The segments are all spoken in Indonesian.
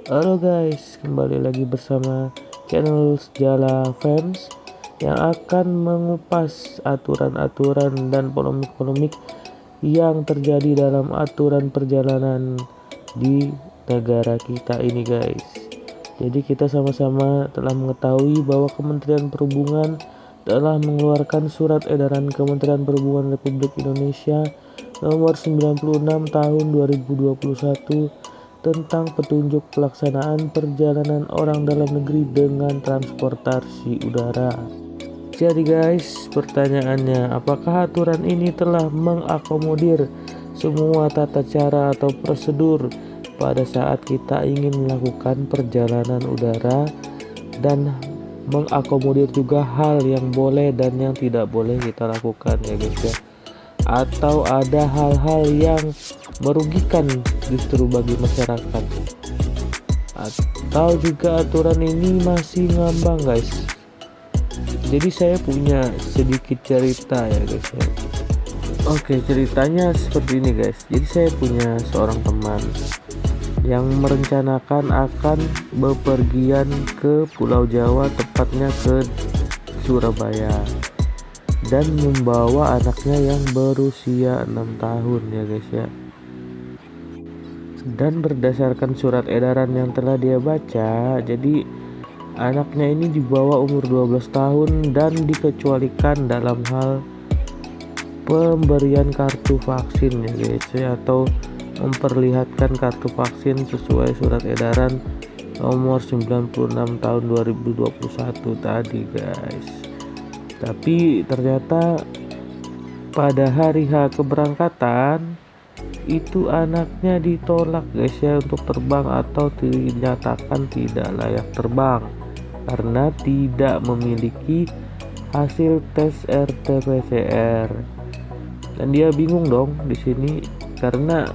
Halo guys, kembali lagi bersama channel Sejala Fans yang akan mengupas aturan-aturan dan polemik-polemik yang terjadi dalam aturan perjalanan di negara kita ini guys. Jadi kita sama-sama telah mengetahui bahwa Kementerian Perhubungan telah mengeluarkan surat edaran Kementerian Perhubungan Republik Indonesia nomor 96 tahun 2021 tentang petunjuk pelaksanaan perjalanan orang dalam negeri dengan transportasi udara. Jadi guys, pertanyaannya, apakah aturan ini telah mengakomodir semua tata cara atau prosedur pada saat kita ingin melakukan perjalanan udara dan mengakomodir juga hal yang boleh dan yang tidak boleh kita lakukan ya guys ya? Atau ada hal-hal yang merugikan justru bagi masyarakat, atau juga aturan ini masih ngambang guys. Jadi saya punya sedikit cerita ya guys ya. Oke, ceritanya seperti ini guys. Jadi saya punya seorang teman yang merencanakan akan bepergian ke Pulau Jawa, tepatnya ke Surabaya, dan membawa anaknya yang berusia 6 tahun ya guys ya. Dan berdasarkan surat edaran yang telah dia baca, jadi anaknya ini dibawa umur 12 tahun dan dikecualikan dalam hal pemberian kartu vaksin ya guys ya, atau memperlihatkan kartu vaksin sesuai surat edaran nomor 96 tahun 2021 tadi guys. Tapi ternyata pada hari H keberangkatan itu anaknya ditolak guys ya untuk terbang, atau dinyatakan tidak layak terbang karena tidak memiliki hasil tes RT-PCR. Dan dia bingung dong di sini karena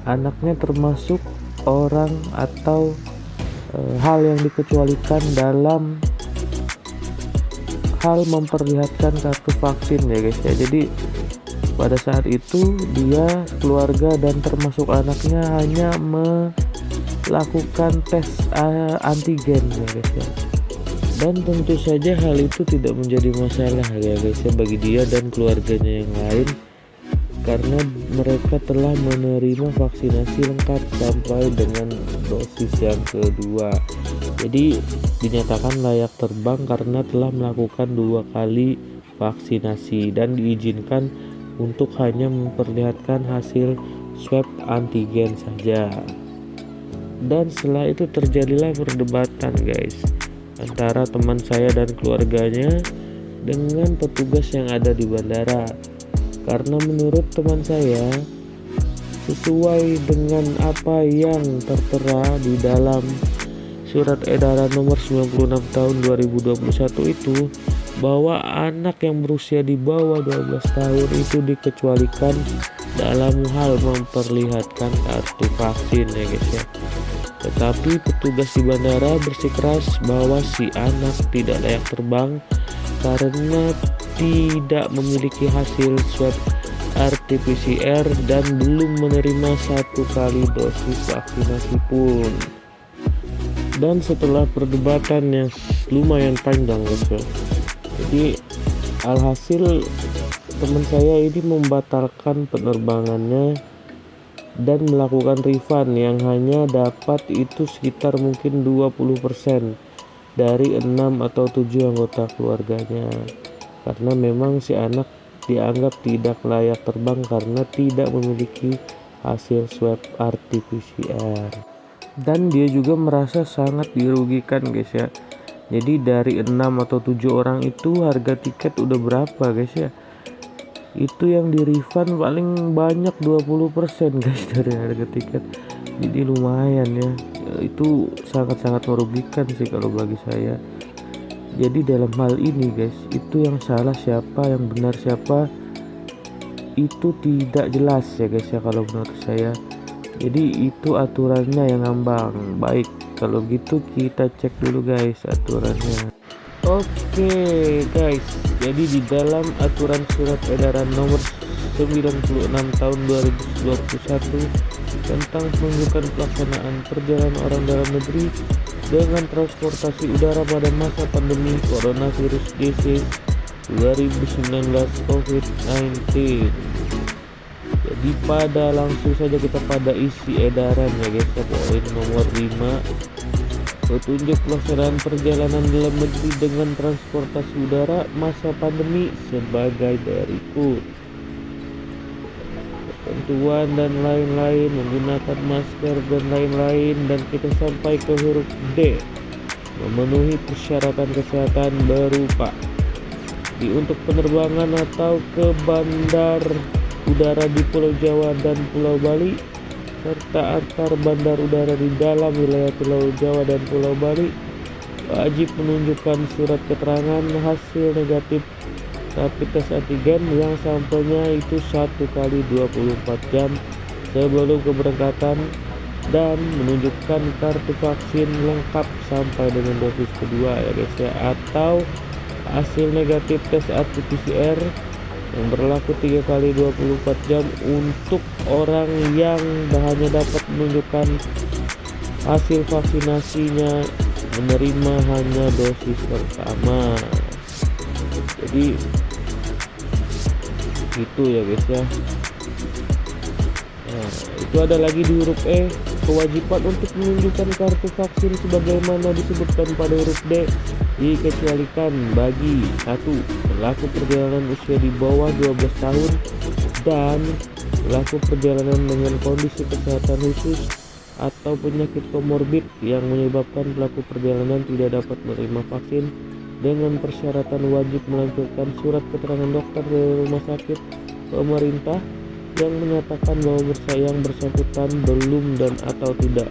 anaknya termasuk orang atau hal yang dikecualikan dalam hal memperlihatkan kartu vaksin ya guys ya. Jadi pada saat itu dia, keluarga dan termasuk anaknya hanya melakukan tes antigen ya guys ya. Dan tentu saja hal itu tidak menjadi masalah ya guys ya bagi dia dan keluarganya yang lain, karena mereka telah menerima vaksinasi lengkap sampai dengan dosis yang kedua. Jadi dinyatakan layak terbang karena telah melakukan 2 kali vaksinasi dan diizinkan untuk hanya memperlihatkan hasil swab antigen saja. Dan setelah itu terjadilah perdebatan guys antara teman saya dan keluarganya dengan petugas yang ada di bandara, karena menurut teman saya, sesuai dengan apa yang tertera di dalam surat edaran nomor 96 tahun 2021 itu, bahwa anak yang berusia di bawah 12 tahun itu dikecualikan dalam hal memperlihatkan kartu vaksin ya guys ya. Tetapi petugas di bandara bersikeras bahwa si anak tidak layak terbang karena tidak memiliki hasil swab RT-PCR dan belum menerima 1 kali dosis vaksinasi pun. Dan setelah perdebatan yang lumayan panjang guys ya, jadi alhasil teman saya ini membatalkan penerbangannya dan melakukan refund yang hanya dapat itu sekitar mungkin 20% dari 6 atau 7 anggota keluarganya, karena memang si anak dianggap tidak layak terbang karena tidak memiliki hasil swab RT-PCR. Dan dia juga merasa sangat dirugikan guys ya. Jadi dari 6 atau 7 orang itu harga tiket udah berapa guys ya, itu yang di refund paling banyak 20% guys dari harga tiket. Jadi lumayan ya, itu sangat-sangat merugikan sih kalau bagi saya. Jadi dalam hal ini guys, itu yang salah siapa, yang benar siapa, itu tidak jelas ya guys ya kalau menurut saya. Jadi itu aturannya yang ngambang. Baik, kalau gitu kita cek dulu guys aturannya. Oke guys, jadi di dalam aturan surat edaran nomor 96 tahun 2021 tentang penunjukan pelaksanaan perjalanan orang dalam negeri dengan transportasi udara pada masa pandemi coronavirus disease 2019 COVID-19. Jadi langsung saja kita pada isi edaran ya guys ya. Poin nomor 5, petunjuk pelaksanaan perjalanan dalam negeri dengan transportasi udara masa pandemi sebagai berikut. Ketentuan dan lain-lain, menggunakan masker dan lain-lain, dan kita sampai ke huruf D, memenuhi persyaratan kesehatan berupa untuk penerbangan atau ke bandar udara di Pulau Jawa dan Pulau Bali serta antar bandar udara di dalam wilayah Pulau Jawa dan Pulau Bali wajib menunjukkan surat keterangan hasil negatif rapid test antigen yang sampelnya itu 1 kali 24 jam sebelum keberangkatan dan menunjukkan kartu vaksin lengkap sampai dengan dosis kedua ya guys ya, atau hasil negatif tes RT-PCR yang berlaku 3 kali 24 jam untuk orang yang hanya dapat menunjukkan hasil vaksinasinya menerima hanya dosis pertama. Jadi itu ya guys ya. Nah, itu ada lagi di huruf E, kewajiban untuk menunjukkan kartu vaksin sebagaimana disebutkan pada huruf D dikecualikan bagi 1. Pelaku perjalanan usia di bawah 12 tahun dan pelaku perjalanan dengan kondisi kesehatan khusus atau penyakit komorbid yang menyebabkan pelaku perjalanan tidak dapat menerima vaksin dengan persyaratan wajib melampirkan surat keterangan dokter dari rumah sakit pemerintah yang menyatakan bahwa yang bersangkutan belum dan atau tidak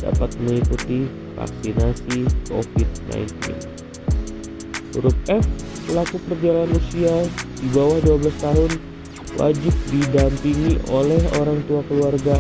dapat mengikuti vaksinasi COVID-19. Huruf F, pelaku perjalanan usia di bawah 12 tahun wajib didampingi oleh orang tua keluarga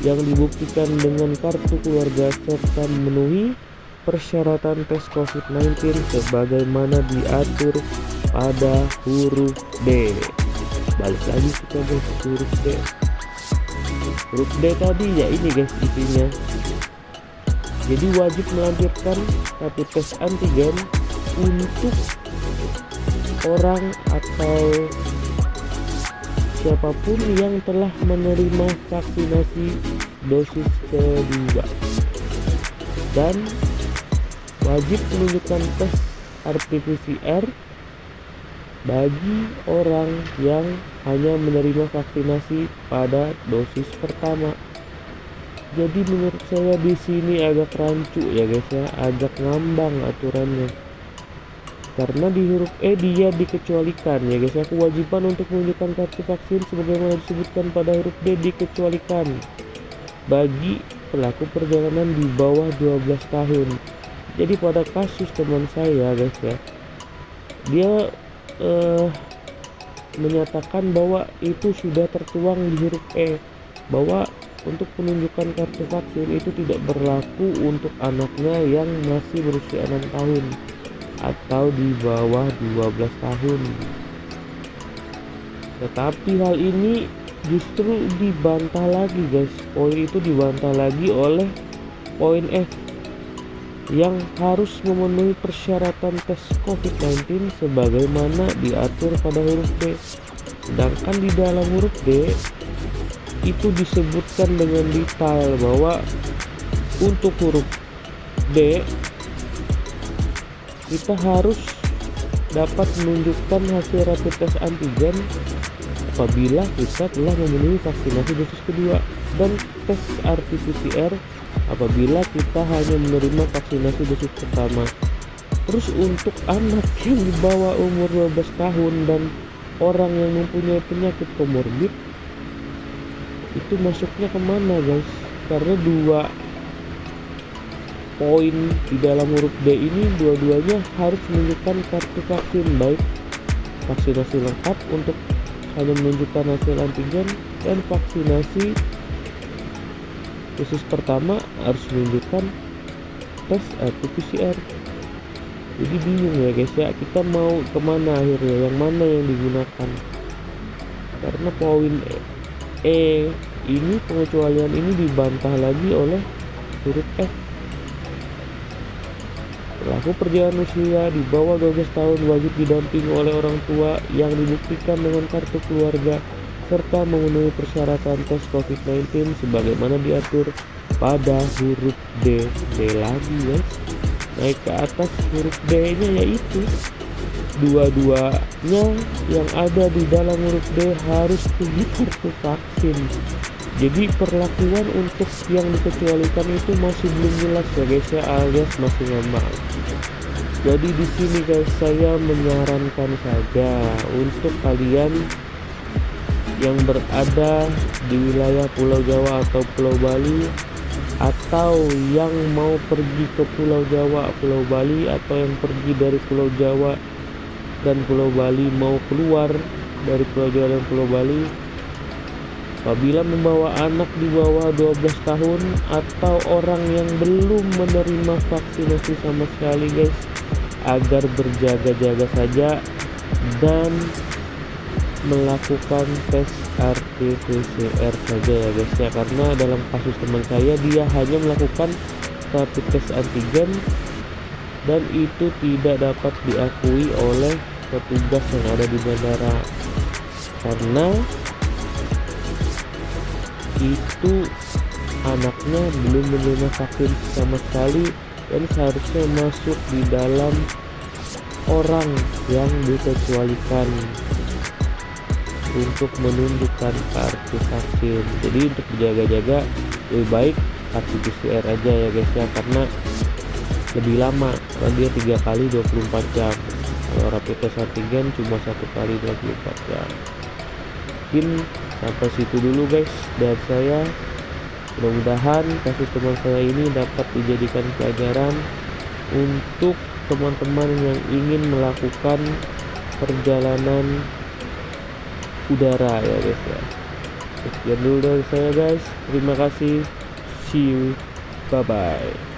yang dibuktikan dengan kartu keluarga serta memenuhi persyaratan tes COVID-19 sebagaimana diatur pada huruf D. Balik lagi kita ke huruf D. Huruf D tadi ya ini guys intinya. Jadi wajib melampirkan rapid test antigen untuk orang atau siapapun yang telah menerima vaksinasi dosis kedua dan wajib menunjukkan tes RT-PCR bagi orang yang hanya menerima vaksinasi pada dosis pertama. Jadi menurut saya di sini agak rancu ya guys ya, agak ngambang aturannya. Karena di huruf E dia dikecualikan ya guys ya, kewajiban untuk menunjukkan kartu vaksin sebagaimana disebutkan pada huruf D dikecualikan bagi pelaku perjalanan di bawah 12 tahun. Jadi pada kasus teman saya guys ya, dia menyatakan bahwa itu sudah tertuang di huruf E bahwa untuk penunjukan kartu vaksin itu tidak berlaku untuk anaknya yang masih berusia 6 tahun atau di bawah 12 tahun. Tetapi hal ini justru dibantah lagi guys. Poin itu dibantah lagi oleh poin F yang harus memenuhi persyaratan tes COVID-19 sebagaimana diatur pada huruf D. Sedangkan di dalam huruf D itu disebutkan dengan detail bahwa untuk huruf D kita harus dapat menunjukkan hasil rapid test antigen apabila kita telah memenuhi vaksinasi dosis kedua dan tes RT-PCR apabila kita hanya menerima vaksinasi dosis pertama. Terus untuk anak yang di bawah umur 12 tahun dan orang yang mempunyai penyakit komorbid itu masuknya kemana guys? Karena dua poin di dalam huruf D ini dua-duanya harus menunjukkan kartu vaksin, baik vaksinasi lengkap untuk hanya menunjukkan hasil antigen dan vaksinasi dosis pertama harus menunjukkan tes RT-PCR. Jadi bingung ya guys ya, kita mau kemana akhirnya, yang mana yang digunakan. karena poin E ini, pengecualian ini dibantah lagi oleh huruf F. Pelaku perjalanan usia di bawah 12 tahun wajib didampingi oleh orang tua yang dibuktikan dengan kartu keluarga serta memenuhi persyaratan tes COVID-19 sebagaimana diatur pada huruf D. D lagi guys, naik ke atas huruf D nya, yaitu dua-duanya yang ada di dalam huruf D harus punya kartu vaksin. Jadi perlakuan untuk yang dikecualikan itu masih belum jelas ya guys ya, alias masih ngambang. Jadi di sini guys, saya menyarankan saja untuk kalian yang berada di wilayah Pulau Jawa atau Pulau Bali, atau yang mau pergi ke Pulau Jawa, Pulau Bali, atau yang pergi dari Pulau Jawa dan Pulau Bali mau keluar dari Pulau Jawa dan Pulau Bali, apabila membawa anak di bawah 12 tahun atau orang yang belum menerima vaksinasi sama sekali guys, agar berjaga-jaga saja dan melakukan tes RT-PCR saja ya guys ya, karena dalam kasus teman saya dia hanya melakukan rapid test antigen dan itu tidak dapat diakui oleh petugas yang ada di bandara karena itu anaknya belum menerima vaksin sama sekali dan seharusnya masuk di dalam orang yang dikecualikan untuk menunjukkan kartu vaksin. Jadi untuk berjaga-jaga lebih baik kartu PCR aja ya guys ya, karena lebih lama, karena dia 3 kali 24 jam. Kalau rapid test antigen cuma 1 kali 24 jam. Mungkin sampai situ dulu guys dari saya. Mudah-mudahan kasus teman saya ini dapat dijadikan pelajaran untuk teman-teman yang ingin melakukan perjalanan udara ya guys ya. Sekian dulu dari saya guys, terima kasih, see you, bye bye.